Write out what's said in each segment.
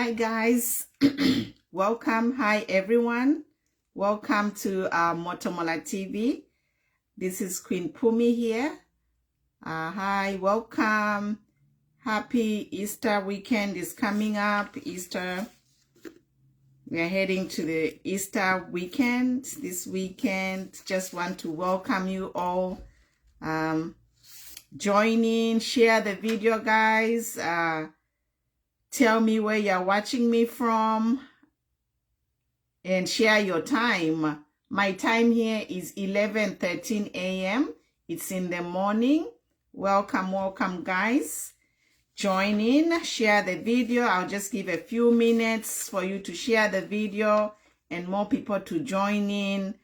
Hi guys, welcome. Hi everyone, welcome to Motomola TV. This is Queen Pumi here. Hi, welcome. Happy Easter weekend is coming up. Easter, we are heading to the Easter weekend this weekend. Just want to welcome you all. Join in, share the video, guys. Tell me where you're watching me from and share your time. My time here is 11:13 a.m. It's in the morning. Welcome, guys. Join in, share the video. I'll just give a few minutes for you to share the video and more people to join in.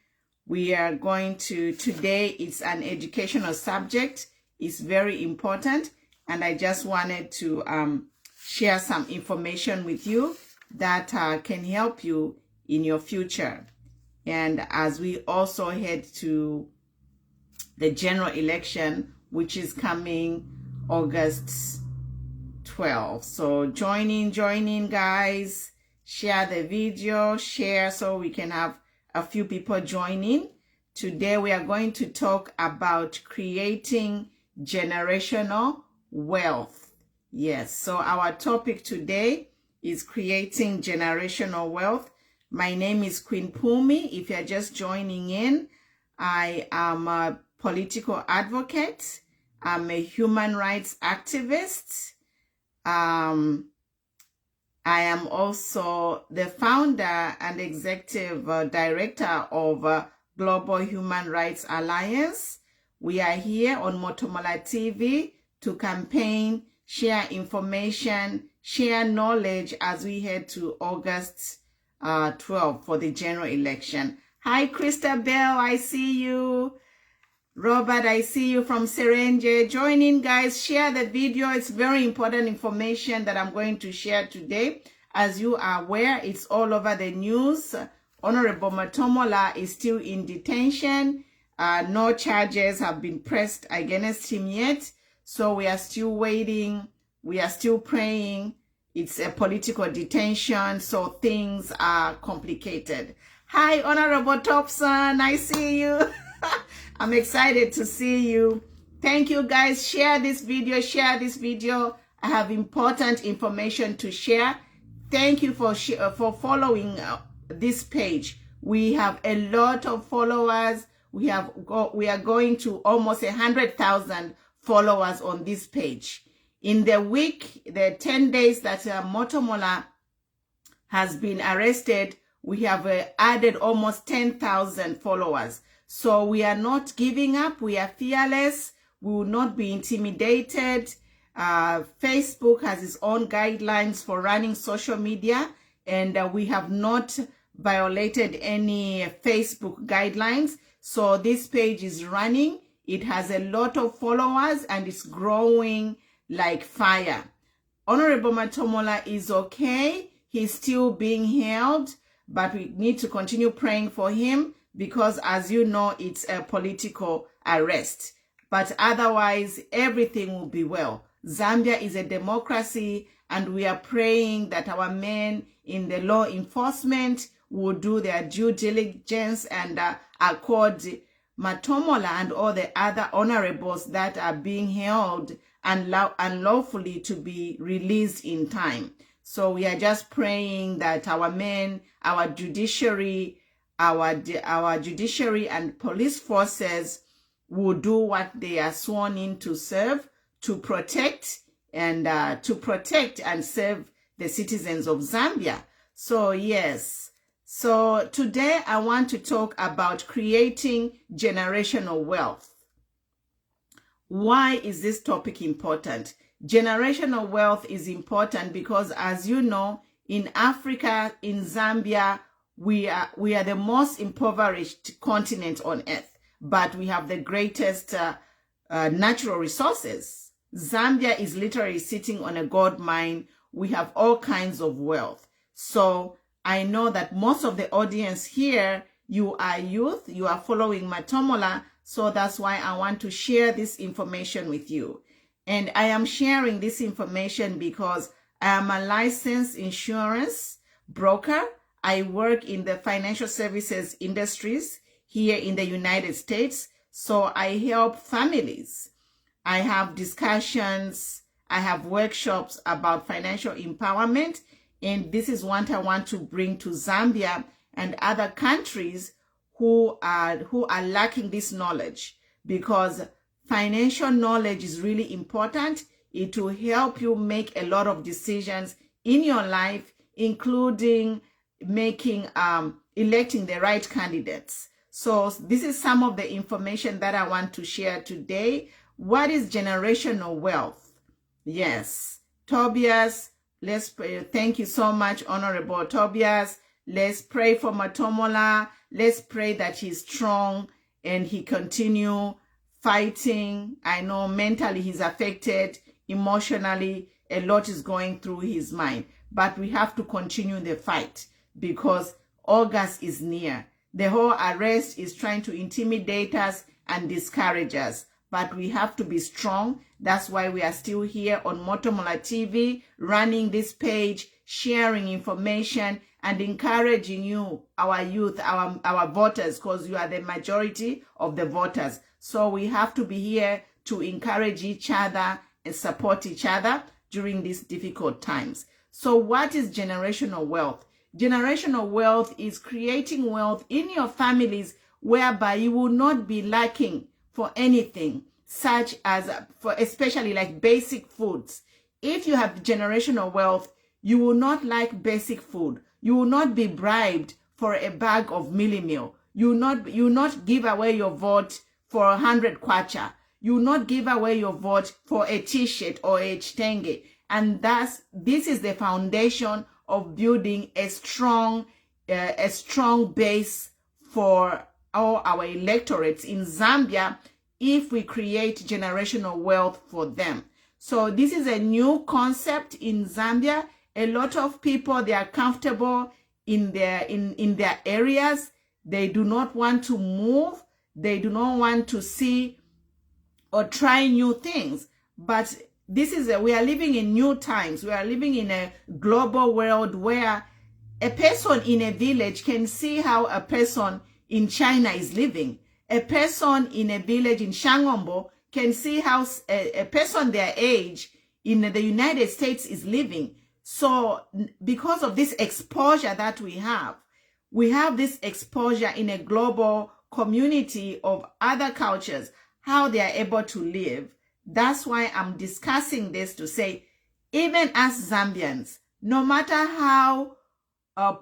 We are going to, today it's an educational subject. It's very important, and I just wanted to share some information with you that can help you in your future. And as we also head to the general election, which is coming August 12th. So join in, guys. Share the video, share so we can have a few people join in. Today we are going to talk about creating generational wealth. Yes, so our topic today is creating generational wealth. My name is Queen Pumi. If you're just joining in, I am a political advocate. I'm a human rights activist. I am also the founder and executive director of Global Human Rights Alliance. We are here on Motomola TV to campaign, share information, share knowledge as we head to August 12 for the general election. Hi, Christabel, I see you. Robert, I see you from Serenge. Join in, guys. Share the video. It's very important information that I'm going to share today. As you are aware, it's all over the news. Honorable Motomola is still in detention. No charges have been pressed against him yet. So we are still waiting. We are still praying. It's a political detention, so things are complicated. Hi, Honorable Thompson. I see you. I'm excited to see you. Thank you, guys. Share this video. Share this video. I have important information to share. Thank you for following this page. We have a lot of followers. We are going to almost 100,000 followers on this page. In the week, the 10 days that Motomola has been arrested, we have added almost 10,000 followers. So we are not giving up. We are fearless. We will not be intimidated. Facebook has its own guidelines for running social media, and we have not violated any Facebook guidelines. So this page is running. It has a lot of followers and it's growing like fire. Honorable Motomola is okay. He's still being held, but we need to continue praying for him because, as you know, it's a political arrest. But otherwise, everything will be well. Zambia is a democracy, and we are praying that our men in the law enforcement will do their due diligence and accord Motomola and all the other honorables that are being held unlawfully to be released in time. So we are just praying that our men, our judiciary and police forces will do what they are sworn in to serve, to protect and serve the citizens of Zambia. So yes. So today I want to talk about creating generational wealth. Why is this topic important? Generational wealth is important because, as you know, in Africa, in Zambia, we are the most impoverished continent on earth, but we have the greatest natural resources. Zambia is literally sitting on a gold mine. We have all kinds of wealth. So I know that most of the audience here, you are youth, you are following Motomola, so that's why I want to share this information with you. And I am sharing this information because I am a licensed insurance broker. I work in the financial services industries here in the United States. So I help families. I have discussions, I have workshops about financial empowerment, and this is what I want to bring to Zambia and other countries who are lacking this knowledge, because financial knowledge is really important. It will help you make a lot of decisions in your life, including making electing the right candidates. So this is some of the information that I want to share today. What is generational wealth? Yes, Tobias, let's pray. Thank you so much, Honorable Tobias. Let's pray for Matomola. Let's pray that he's strong and he continue fighting. I know mentally he's affected, emotionally a lot is going through his mind, but we have to continue the fight because August is near. The whole arrest is trying to intimidate us and discourage us, but we have to be strong. That's why we are still here on Motomola TV, running this page, sharing information and encouraging you, our youth, our voters, because you are the majority of the voters. So we have to be here to encourage each other and support each other during these difficult times. So what is generational wealth? Generational wealth is creating wealth in your families whereby you will not be lacking for anything, such as for especially like basic foods. If you have generational wealth, you will not lack basic food. You will not be bribed for a bag of mealie meal. You will not give away your vote for 100 kwacha. You will not give away your vote for a t-shirt or a chitenge. And this is the foundation of building a strong base for all our electorates in Zambia if we create generational wealth for them. So this is a new concept in Zambia. A lot of people, they are comfortable in their areas. They do not want to move. They do not want to see or try new things. But we are living in new times. We are living in a global world where a person in a village can see how a person in China is living. A person in a village in Shangombo can see how a person their age in the United States is living. So because of this exposure that we have this exposure in a global community of other cultures, how they are able to live. That's why I'm discussing this to say, even as Zambians, no matter how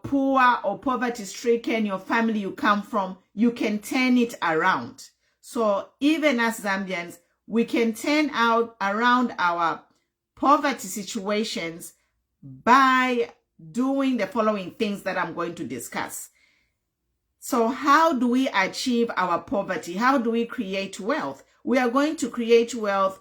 poor or poverty-stricken your family you come from, you can turn it around. So even as Zambians, we can turn around our poverty situations by doing the following things that I'm going to discuss. So how do we achieve our poverty? How do we create wealth? We are going to create wealth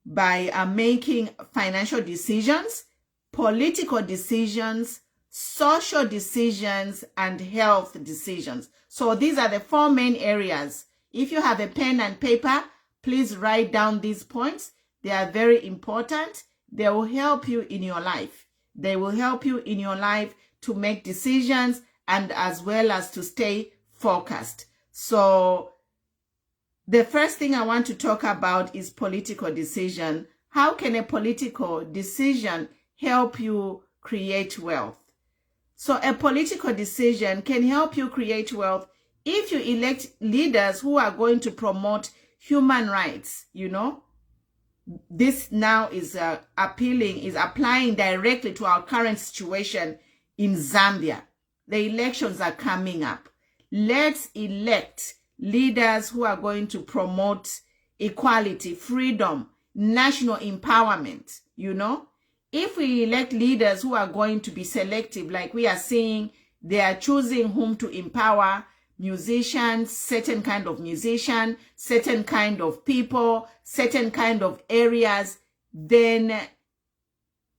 by making financial decisions, political decisions, social decisions, and health decisions. So these are the 4 main areas. If you have a pen and paper, please write down these points. They are very important. They will help you in your life. They will help you in your life to make decisions and as well as to stay focused. So the first thing I want to talk about is political decision. How can a political decision help you create wealth? So a political decision can help you create wealth if you elect leaders who are going to promote human rights, you know. This now is applying directly to our current situation in Zambia. The elections are coming up. Let's elect leaders who are going to promote equality, freedom, national empowerment, you know. If we elect leaders who are going to be selective, like we are seeing, they are choosing whom to empower, musicians, certain kind of musician, certain kind of people, certain kind of areas, then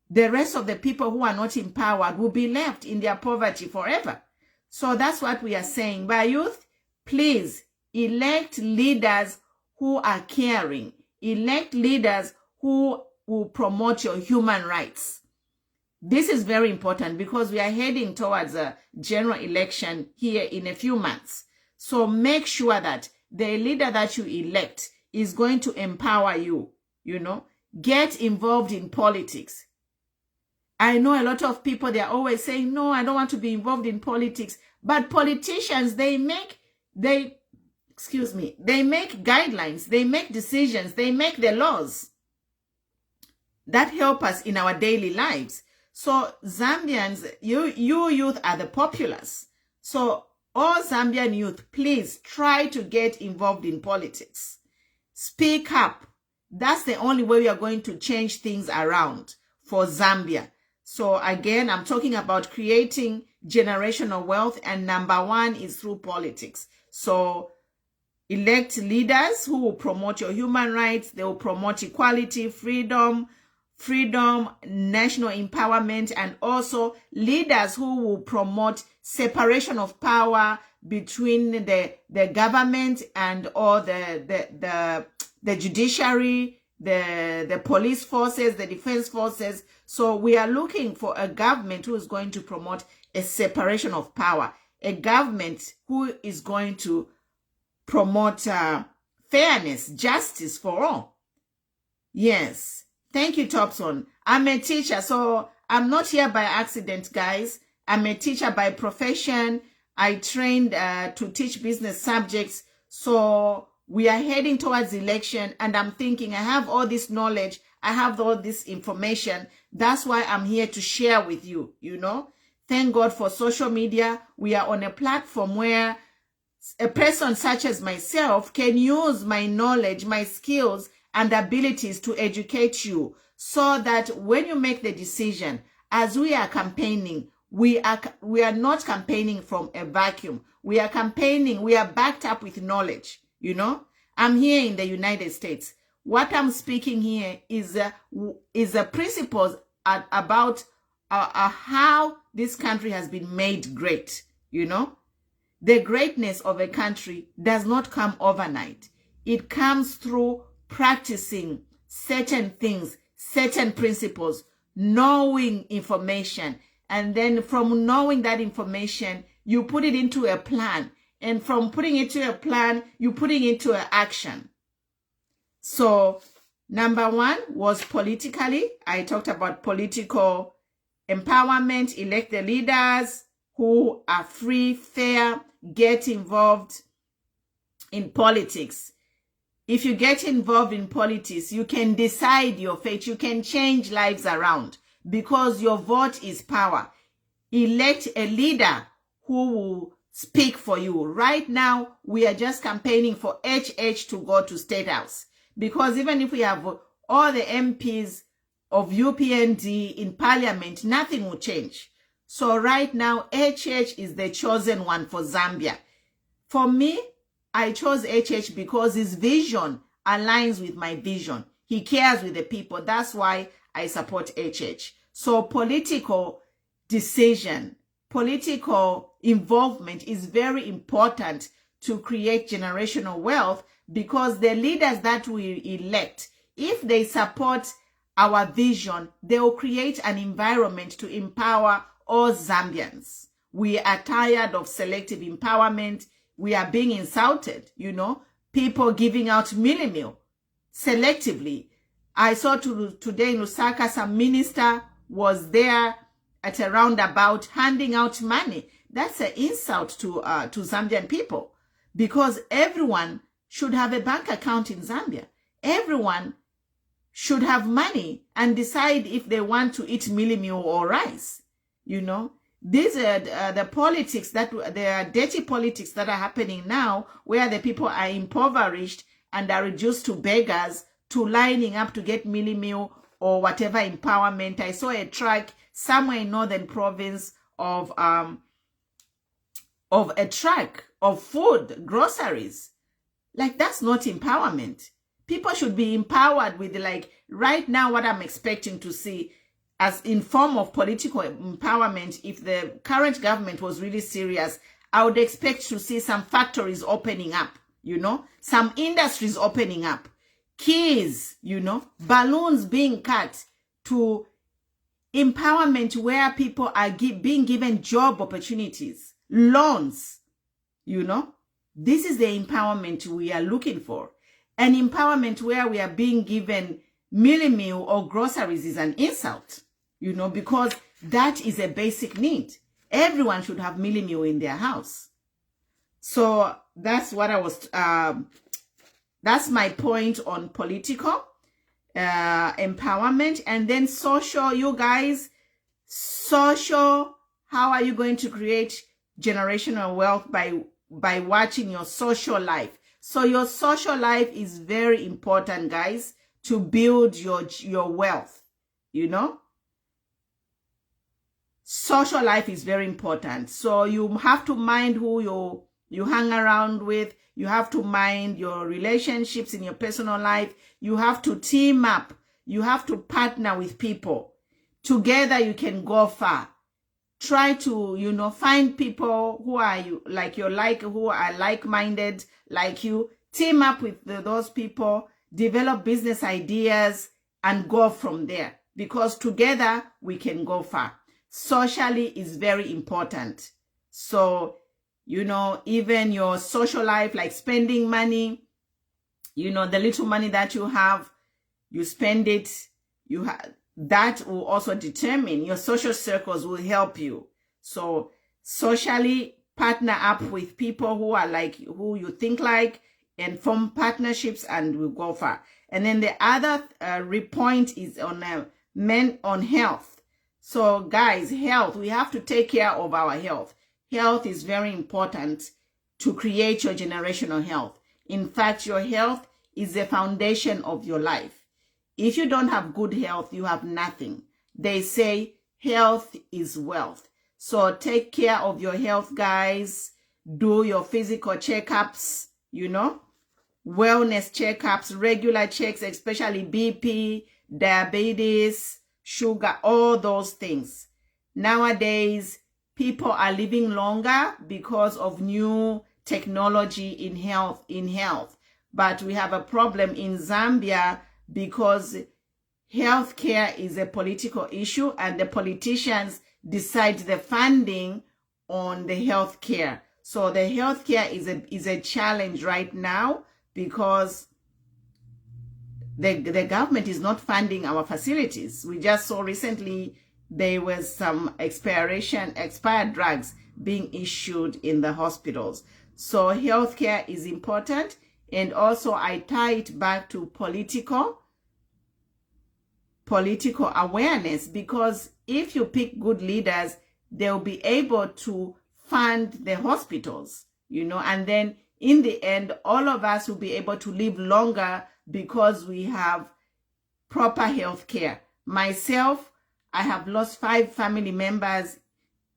the rest of the people who are not empowered will be left in their poverty forever. So that's what we are saying. By youth, please elect leaders who are caring. Elect leaders who will promote your human rights. This is very important because we are heading towards a general election here in a few months. So make sure that the leader that you elect is going to empower you, you know. Get involved in politics. I know a lot of people, they are always saying, no, I don't want to be involved in politics. But politicians, they make guidelines, they make decisions, they make the laws that help us in our daily lives. So Zambians, you youth are the populace. So all Zambian youth, please try to get involved in politics. Speak up. That's the only way we are going to change things around for Zambia. So again, I'm talking about creating generational wealth, and number one is through politics. So elect leaders who will promote your human rights. They will promote equality, freedom, national empowerment, and also leaders who will promote separation of power between the government and all the judiciary, the police forces, the defense forces. So we are looking for a government who is going to promote a separation of power, a government who is going to promote fairness, justice for all. Yes. Thank you, Thompson. I'm a teacher, so I'm not here by accident, guys. I'm a teacher by profession. I trained to teach business subjects. So we are heading towards election, and I'm thinking I have all this knowledge. I have all this information. That's why I'm here to share with you, you know. Thank God for social media. We are on a platform where a person such as myself can use my knowledge, my skills, and abilities to educate you, so that when you make the decision, as we are campaigning, we are not campaigning from a vacuum. We are campaigning, we are backed up with knowledge, you know. I'm here in the United States. What I'm speaking here is a principles about how this country has been made great, you know. The greatness of a country does not come overnight. It comes through practicing certain things, certain principles, knowing information, and then from knowing that information, you put it into a plan, and from putting it to a plan, you putting it to an action. So number one was politically. I talked about political empowerment, elect the leaders who are free, fair, get involved in politics. If you get involved in politics, you can decide your fate. You can change lives around because your vote is power. Elect a leader who will speak for you. Right now, we are just campaigning for HH to go to State House, because even if we have all the MPs of UPND in Parliament, nothing will change. So right now, HH is the chosen one for Zambia. For me, I chose HH because his vision aligns with my vision. He cares with the people. That's why I support HH. So political decision, political involvement is very important to create generational wealth, because the leaders that we elect, if they support our vision, they will create an environment to empower all Zambians. We are tired of selective empowerment. We are being insulted, you know, people giving out meal selectively. I saw today in Lusaka, some minister was there at a roundabout handing out money. That's an insult to Zambian people, because everyone should have a bank account in Zambia. Everyone should have money and decide if they want to eat meal or rice, you know. These are the politics the dirty politics that are happening now, where the people are impoverished and are reduced to beggars, to lining up to get meal or whatever empowerment. I saw a truck somewhere in northern province of a truck of food, groceries. Like, that's not empowerment. People should be empowered with, like, right now what I'm expecting to see as in form of political empowerment. If the current government was really serious, I would expect to see some factories opening up, you know, some industries opening up, keys, you know, balloons being cut to empowerment where people are being given job opportunities, loans, you know. This is the empowerment we are looking for. An empowerment where we are being given mealie meal or groceries is an insult, you know, because that is a basic need. Everyone should have mealie meal in their house. So that's what I was, that's my point on political empowerment. And then social, you guys, social, how are you going to create generational wealth? By watching your social life. So your social life is very important, guys, to build your wealth, you know. Social life is very important. So you have to mind who you hang around with. You have to mind your relationships in your personal life. You have to team up. You have to partner with people. Together you can go far. Try to, you know, find people who are who are like-minded like you. Team up with those people, develop business ideas, and go from there. Because together we can go far. Socially is very important. So, you know, even your social life, like spending money, you know, the little money that you have, you spend it, that will also determine your social circles will help you. So socially partner up with people who are like, who you think like, and form partnerships, and we'll go far. And then the other point is on men on health. So guys, health, we have to take care of our health. Health is very important to create your generational health. In fact, your health is the foundation of your life. If you don't have good health, you have nothing. They say health is wealth. So take care of your health, guys. Do your physical checkups, you know, wellness checkups, regular checks, especially BP, diabetes, sugar, all those things. Nowadays, people are living longer because of new technology in health. But we have a problem in Zambia because healthcare is a political issue, and the politicians decide the funding on the healthcare. So the healthcare is a challenge right now because the government is not funding our facilities. We just saw recently there was some expired drugs being issued in the hospitals. So healthcare is important. And also I tie it back to political awareness, because if you pick good leaders, they'll be able to fund the hospitals, you know, and then in the end, all of us will be able to live longer because we have proper health care. Myself, I have lost 5 family members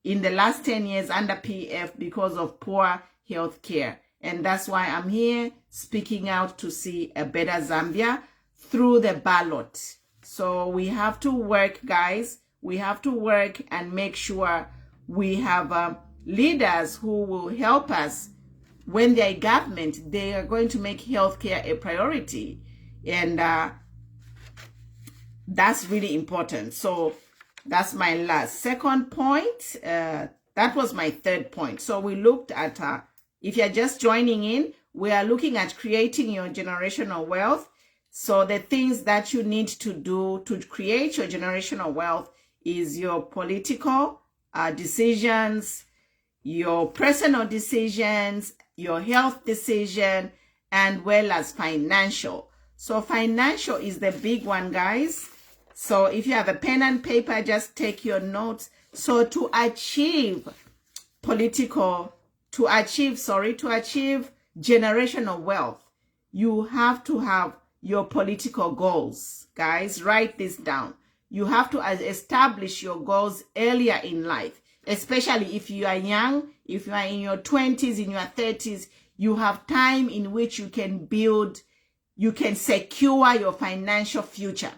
in the last 10 years under PF because of poor health care. And that's why I'm here speaking out to see a better Zambia through the ballot. So we have to work, guys. We have to work and make sure we have leaders who will help us. When they're government, they are going to make healthcare a priority. And that's really important. So that's my second point. That was my third point. So we looked at, if you're just joining in, we are looking at creating your generational wealth. So the things that you need to do to create your generational wealth is your political decisions, your personal decisions, your health decision, and well as financial. So financial is the big one, guys. So if you have a pen and paper, just take your notes. So to achieve generational wealth, you have to have your political goals. Guys, write this down. You have to establish your goals earlier in life, especially if you are young, if you are in your 20s, in your 30s, you have time in which you can build, you can secure your financial future.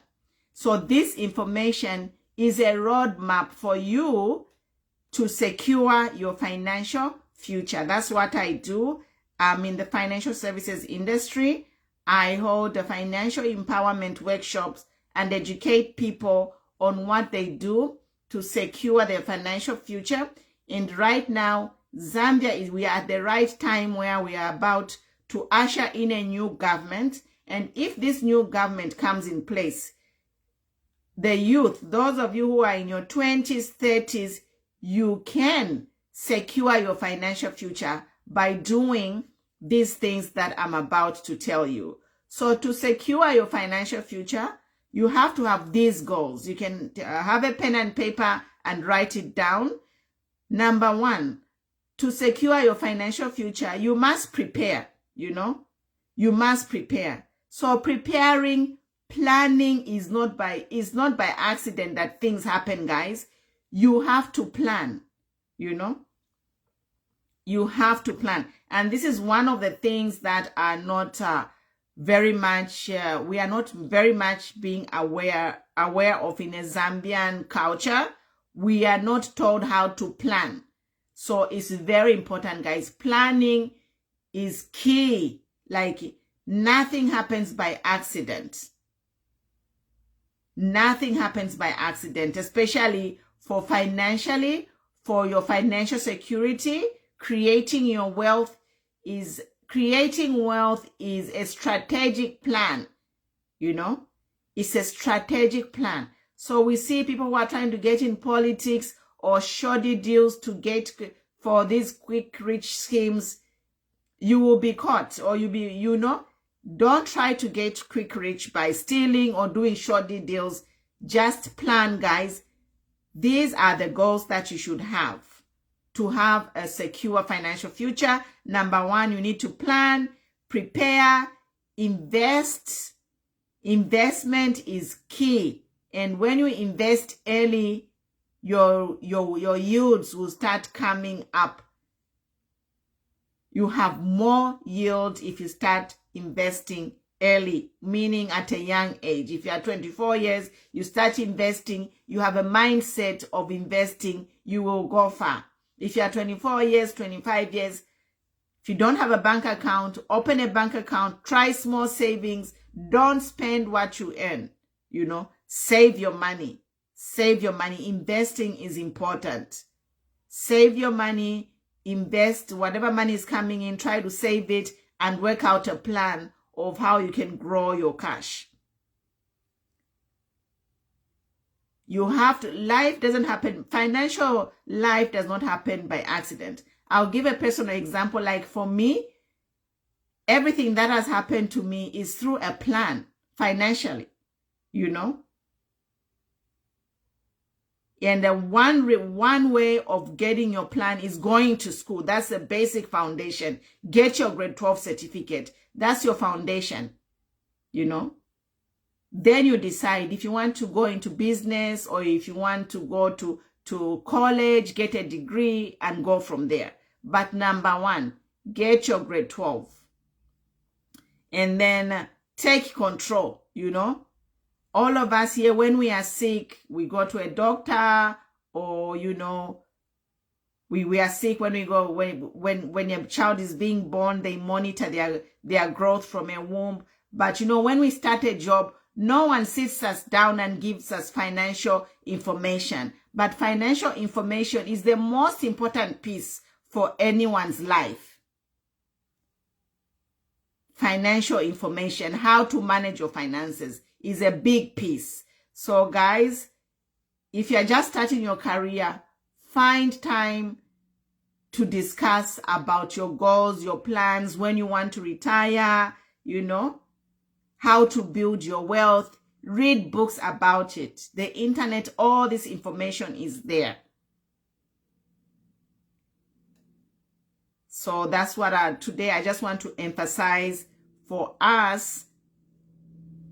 So this information is a roadmap for you to secure your financial future. That's what I do. I'm in the financial services industry. I hold the financial empowerment workshops and educate people on what they do to secure their financial future. And right now, Zambia we are at the right time where we are about to usher in a new government. And if this new government comes in place, the youth, those of you who are in your 20s, 30s, you can secure your financial future by doing these things that I'm about to tell you. So to secure your financial future, you have to have these goals. You can have a pen and paper and write it down. Number one, to secure your financial future, you must prepare, you must prepare. So planning is not by accident that things happen, guys. You have to plan, you have to plan. And this is one of the things that are not very much, we are not very much being aware of in a Zambian culture. We are not told how to plan. So it's very important, guys. Planning is key. Like, nothing happens by accident. Nothing happens by accident, especially for your financial security. Creating wealth is a strategic plan. It's a strategic plan. So we see people who are trying to get in politics or shoddy deals to get for these quick rich schemes. You will be caught, or don't try to get quick rich by stealing or doing shoddy deals. Just plan, guys. These are the goals that you should have to have a secure financial future. Number one, you need to plan, prepare, invest. Investment is key. And when you invest early, your yields will start coming up. You have more yield if you start investing early, meaning at a young age. If you are 24 years, you start investing, you have a mindset of investing, you will go far. If you are 24 years, 25 years, if you don't have a bank account, open a bank account, try small savings, don't spend what you earn, save your money. Save your money. Investing is important. Save your money, invest whatever money is coming in, try to save it and work out a plan of how you can grow your cash. You have to, financial life does not happen by accident. I'll give a personal example. Like for me, everything that has happened to me is through a plan financially, And the one way of getting your plan is going to school. That's the basic foundation. Get your grade 12 certificate. That's your foundation, Then you decide if you want to go into business or if you want to go to college, get a degree and go from there. But number one, get your grade 12. And then take control, All of us here, when we are sick, we go to a doctor, or, we are sick when we go, when your child is being born, they monitor their growth from a womb. But, when we start a job, no one sits us down and gives us financial information. But financial information is the most important piece for anyone's life. Financial information, how to manage your finances, is a big piece. So guys, if you're just starting your career, find time to discuss about your goals, your plans, when you want to retire, how to build your wealth. Read books about it. The internet, all this information is there. So that's what today I just want to emphasize for us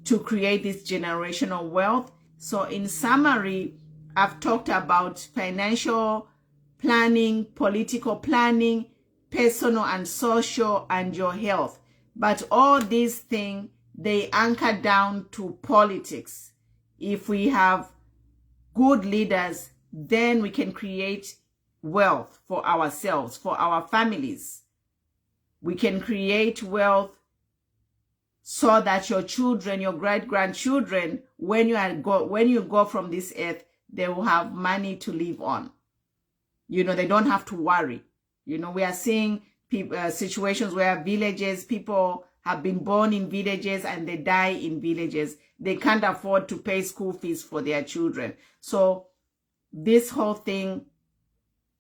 to create this generational wealth. So in summary, I've talked about financial planning, political planning, personal and social, and your health. But all these things, they anchor down to politics. If we have good leaders, then we can create wealth for ourselves, for our families. We can create wealth so that your children, your great-grandchildren, when you go from this earth, they will have money to live on. You know, they don't have to worry. You know, we are seeing situations where people have been born in villages and they die in villages. They can't afford to pay school fees for their children. So this whole thing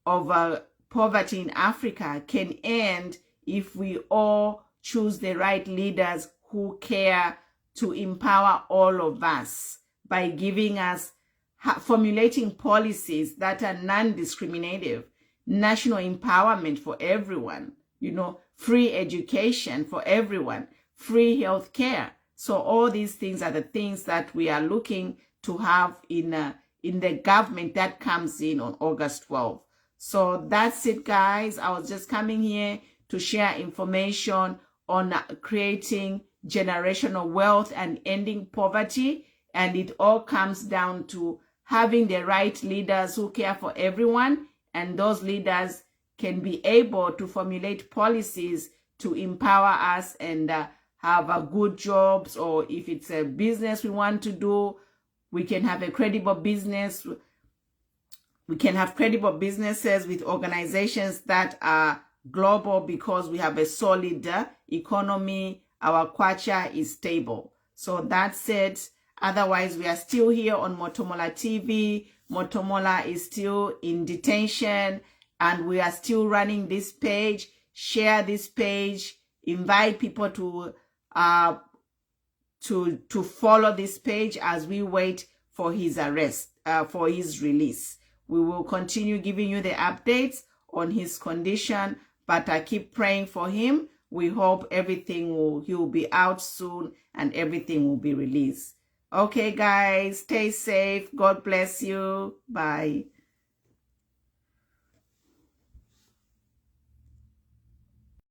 of poverty in Africa can end if we all choose the right leaders who care to empower all of us by giving us, formulating policies that are non-discriminative, national empowerment for everyone, you know, free education for everyone, free health care. So all these things are the things that we are looking to have in the government that comes in on August 12th. So that's it, guys. I was just coming here to share information on creating generational wealth and ending poverty. And it all comes down to having the right leaders who care for everyone. And those leaders can be able to formulate policies to empower us and have good jobs. Or if it's a business we want to do, we can have a credible business. We can have credible businesses with organizations that are global because we have a solid economy. Our kwacha is stable. So that's it. Otherwise, we are still here on Motomola TV. Motomola is still in detention and we are still running this page. Share this page. Invite people to follow this page as we wait for his arrest, for his release. We will continue giving you the updates on his condition, but I keep praying for him. We hope he will be out soon and everything will be released. Okay, guys, stay safe. God bless you. Bye.